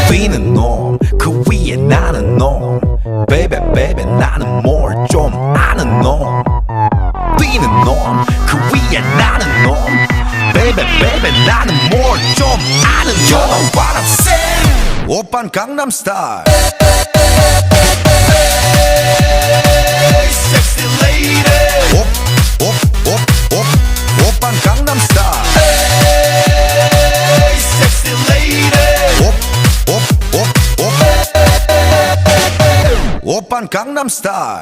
뛰는 놈 그 위에 나는 놈 Baby baby 나는 뭘 좀 아는 놈 뛰는 놈 그 위에 나는 놈 Baby baby 나는 뭘 좀 아는 놈 You know what I'm saying 오빤 강남스타일 Hey sexy lady 오빤 강남스타일 Hey sexy lady 오빤 강남스타일